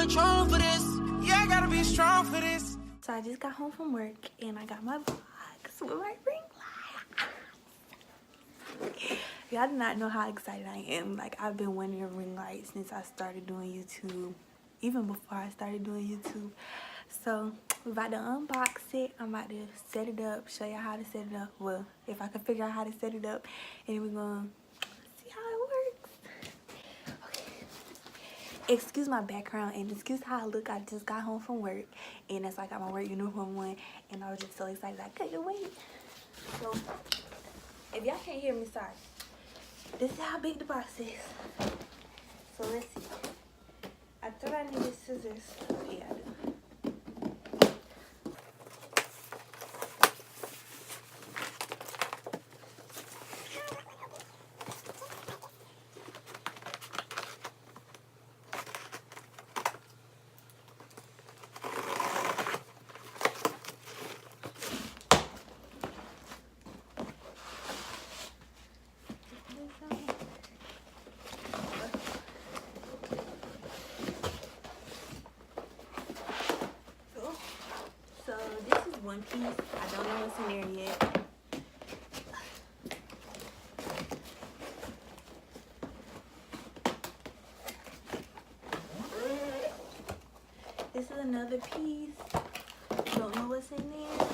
Patron for this. Yeah, I gotta be strong for this. So I just got home from work and I got my vlogs with my ring light. Y'all do not know how excited I am. Like, I've been wanting a ring light since I started doing YouTube, even before I started doing YouTube. So we're about to unbox it. I'm about to set it up, show y'all how to set it up. Well, if I can figure out how to set it up, and we're gonna see how it works. Okay. Excuse my background and excuse how I look. I just got home from work and that's why I got my work uniform on, and I was just so excited I couldn't wait. So if y'all can't hear me, sorry. This is how big the box is. So let's see. I thought I needed scissors. Yeah, I do. So this is one piece. I don't know what's in there yet. This is another piece. Don't know what's in there.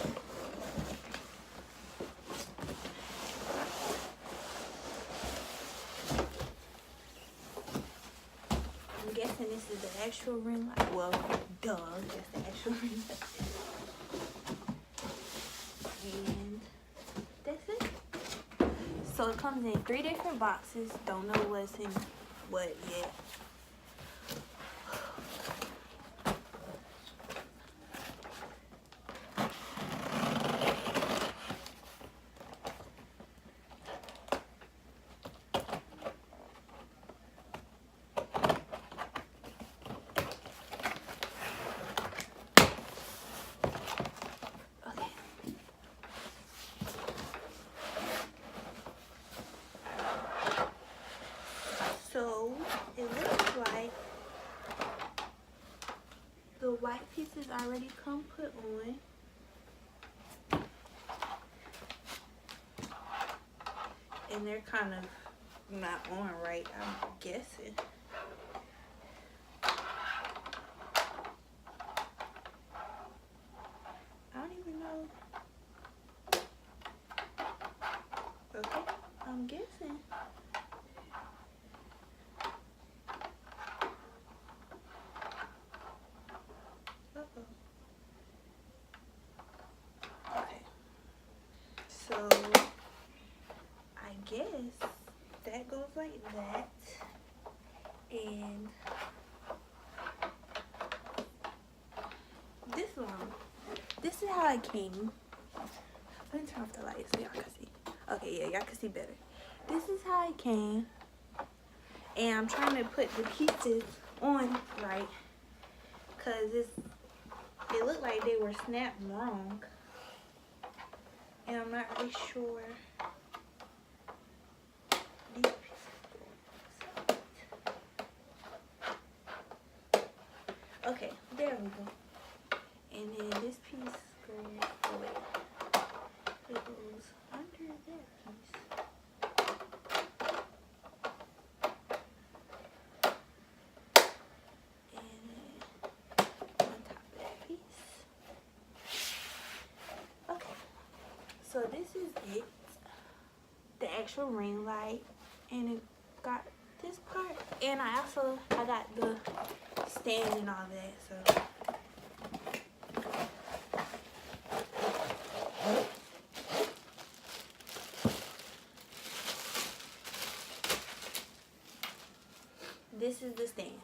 I'm guessing this is the actual ring light. Well, duh, that's the actual ring light. And that's it. So it comes in 3 different boxes. Don't know what's in what yet. So it looks like the white pieces already come put on, and they're kind of not on right, I'm guessing. I don't even know. Okay, I'm guessing. Okay, so I guess that goes like that, and this one, this is how it came. Let me turn off the light so y'all can see. Okay, yeah, y'all can see better. This is how it came, and I'm trying to put the pieces on right, cause it looked like they were snapped wrong, and I'm not really sure. These pieces go. Okay, there we go. And then this piece goes, oh wait, it goes under that piece. And then on top of that piece. Okay, so this is it. The actual ring light, and it got this part, and I got the stand and all that, so this is the stand.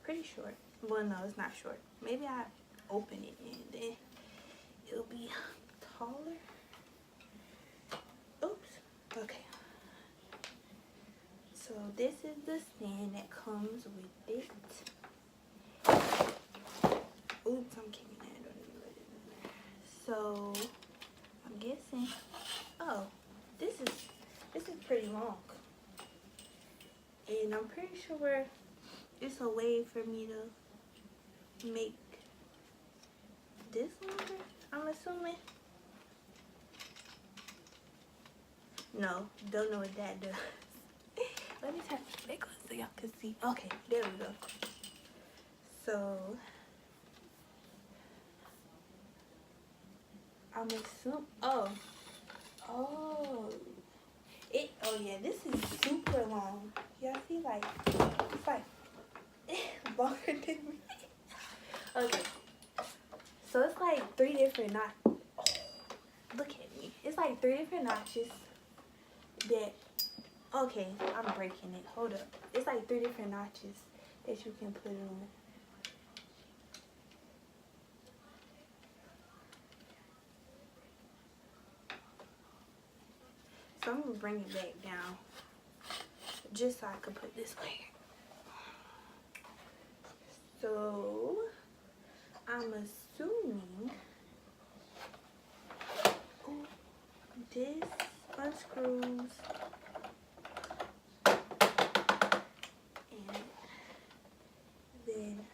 Pretty short. Well, no, it's not short. Maybe I open it and then it'll be taller. Oops. Okay. So this is the stand that comes with it. Oops, I'm keeping that. So I'm guessing. Oh, this is pretty long, and I'm pretty sure it's a way for me to make this longer, I'm assuming. No, don't know what that does. Let me tap the back on so y'all can see. Okay, there we go. So I'm assuming, oh yeah, this is super long. Y'all see, like, it's like longer than me. Okay, so it's like 3 different notches. Oh, look at me. It's like 3 different notches that, okay, I'm breaking it. Hold up. It's like 3 different notches that you can put on. So I'm gonna bring it back down just so I can put this layer. So I'm assuming this unscrews and then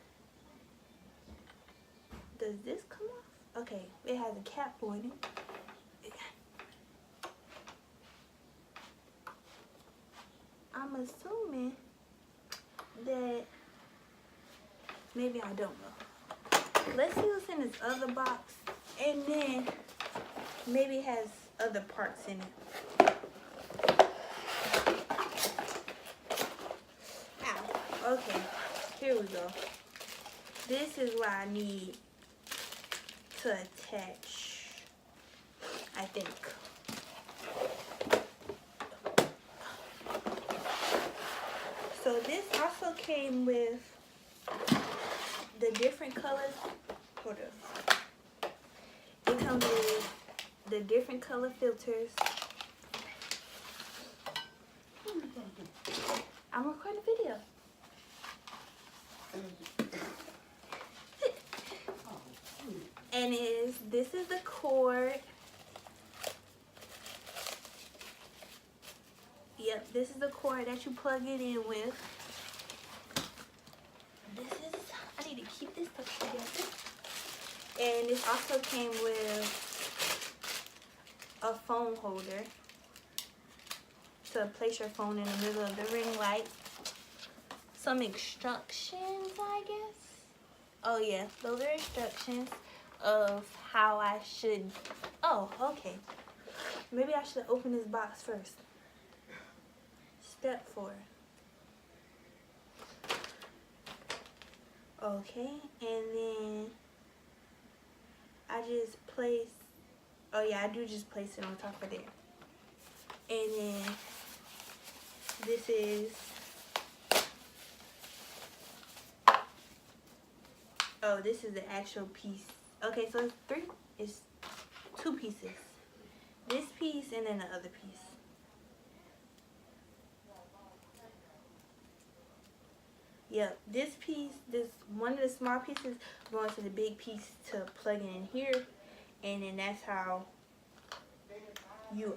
does this come off? Okay, it has a cap on it. I'm assuming that maybe I don't know. Let's see what's in this other box, and then maybe it has other parts in it. Ow. Okay, here we go. This is what I need to attach, I think. So this also came with the different colors. Hold up. It comes with the different color filters. I'm recording a video. And this is the cord. Yep, this is the cord that you plug it in with. I need to keep this stuff together. And this also came with a phone holder to place your phone in the middle of the ring light. Some instructions, I guess. Oh yeah, those are instructions of how I should, oh, okay. Maybe I should open this box first. Step 4. Okay, and then I just place, oh yeah, I do just place it on top of there. And then this is, oh, this is the actual piece. Okay, so it's 2 pieces. This piece and then the other piece. Yep, this piece, this one of the small pieces going to the big piece to plug it in here, and then that's how you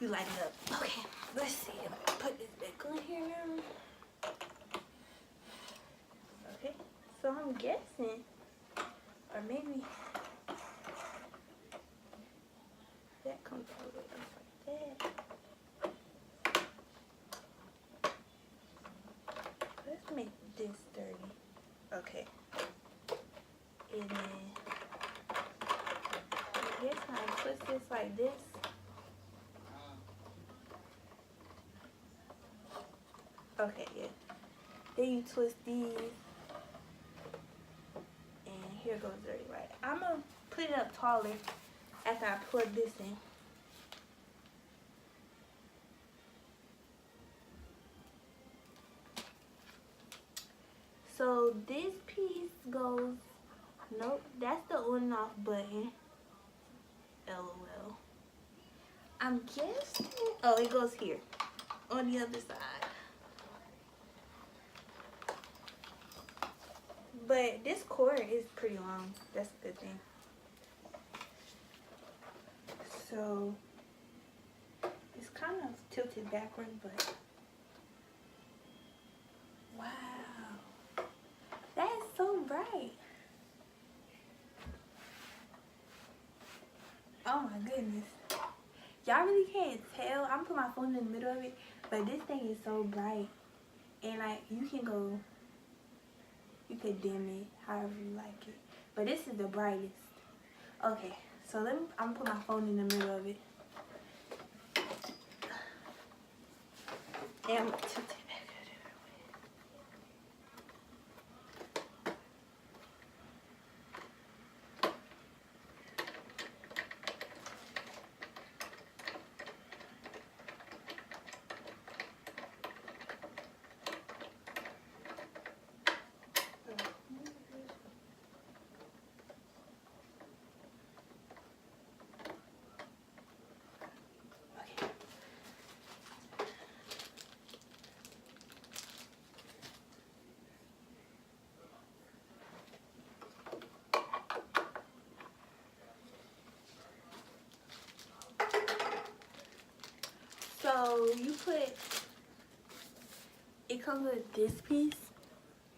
light it up. Okay, let's see. Put this back on here now. Okay, so I'm guessing, or maybe that comes all the way up like that. Let's make this dirty. Okay. And then I guess I put this like this. Okay, yeah. Then you twist these. And here goes dirty right. I'm gonna put it up taller after I plug this in. So this piece goes, nope, that's the on and off button. LOL. I'm guessing, oh, it goes here on the other side. But this cord is pretty long. That's a good thing. So it's kind of tilted backward, but wow. Oh my goodness. Y'all really can't tell. I'm putting my phone in the middle of it, but this thing is so bright. And like you can dim it however you like it. But this is the brightest. Okay, so I'm gonna put my phone in the middle of it. And I'm gonna tilt it back. So it comes with this piece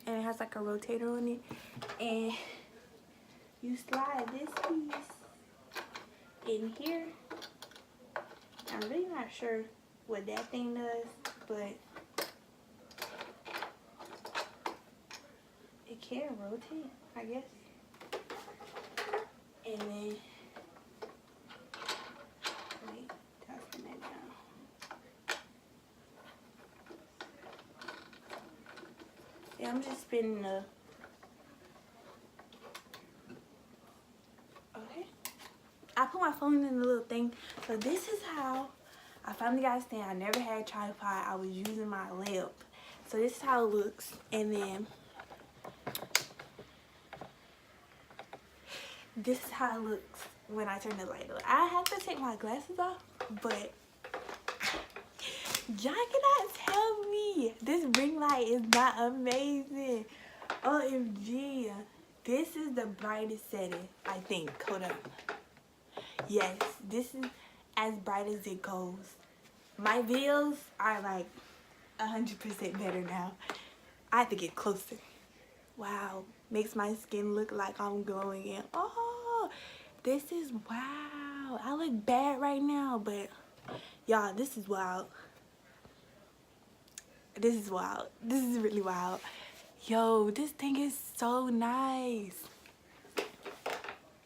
and it has like a rotator on it, and you slide this piece in here. I'm really not sure what that thing does, but it can rotate, I guess. And then wait, tighten that down. Yeah, I'm just spinning the. Okay. I put my phone in the little thing. So this is how I finally got a stand. I never had a tripod. I was using my lamp. So this is how it looks. And then this is how it looks when I turn the light on. I have to take my glasses off, but y'all cannot tell me this ring light is not amazing. OMG. This is the brightest setting, I think. Hold up. Yes, this is as bright as it goes. My videos are like 100% better now. I have to get closer. Wow, makes my skin look like I'm glowing. And oh, this is wow. I look bad right now, but y'all, this is wild. This is wild. This is really wild. Yo, this thing is so nice.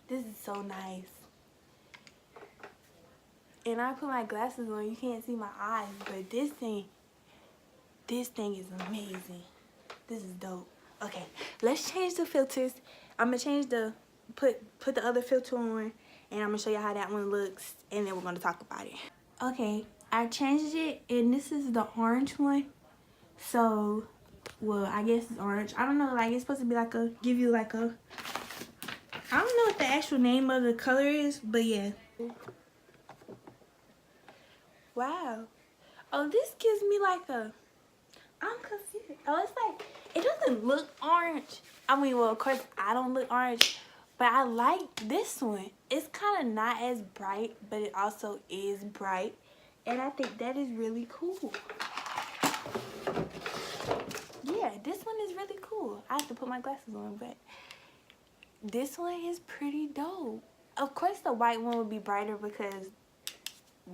This is so nice. And I put my glasses on, you can't see my eyes, but this thing is amazing. This is dope. Okay, let's change the filters. I'm gonna change put the other filter on, and I'm gonna show you how that one looks, and then we're gonna talk about it. Okay, I changed it, and this is the orange one. So, well, I guess it's orange. I don't know, like it's supposed to be like give you like a, I don't know what the actual name of the color is, but yeah. Wow. Oh, this gives me like I'm confused. Oh, it's like, it doesn't look orange. I mean, well, of course, I don't look orange, but I like this one. It's kind of not as bright, but it also is bright, and I think that is really cool. Yeah, this one is really cool. I have to put my glasses on, but this one is pretty dope. Of course, the white one would be brighter because,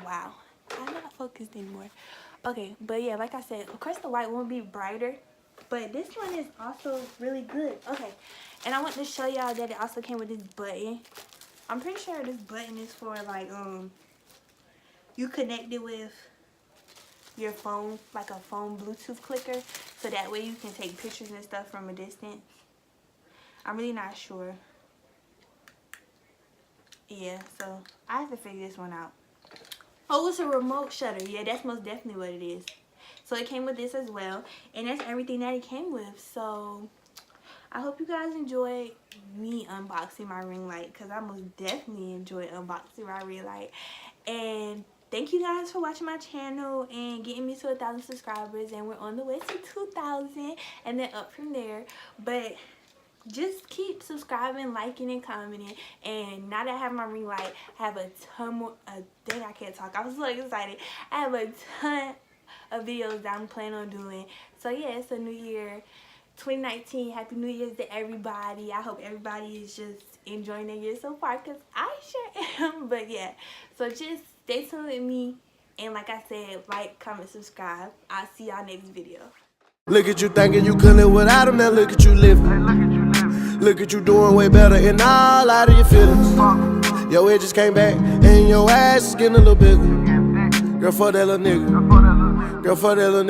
wow, I'm not focused anymore. Okay, but yeah, like I said, of course the white one will be brighter, but this one is also really good. Okay, and I want to show y'all that it also came with this button. I'm pretty sure this button is for like you connect it with your phone, like a phone Bluetooth clicker, so that way you can take pictures and stuff from a distance. I'm really not sure. Yeah, so I have to figure this one out. Oh, it's a remote shutter. Yeah, that's most definitely what it is. So it came with this as well, and that's everything that it came with. So I hope you guys enjoyed me unboxing my ring light, because I most definitely enjoyed unboxing my ring light. And thank you guys for watching my channel and getting me to 1,000 subscribers, and we're on the way to 2,000 and then up from there. But just keep subscribing, liking, and commenting. And now that I have my ring light, I have a ton more. Dang, I can't talk. I'm so excited. I have a ton of videos that I'm planning on doing. So yeah, it's a new year. 2019, Happy New Year's to everybody. I hope everybody is just enjoying their year so far, because I sure am. But yeah, so just stay tuned with me. And like I said, like, comment, subscribe. I'll see y'all next video. Look at you thinking you could live without them, now look at you living. Look at you doing way better and all out of your feelings. Your edges came back and your ass is getting a little bigger. Girl, fuck that little nigga. Girl, fuck that little nigga.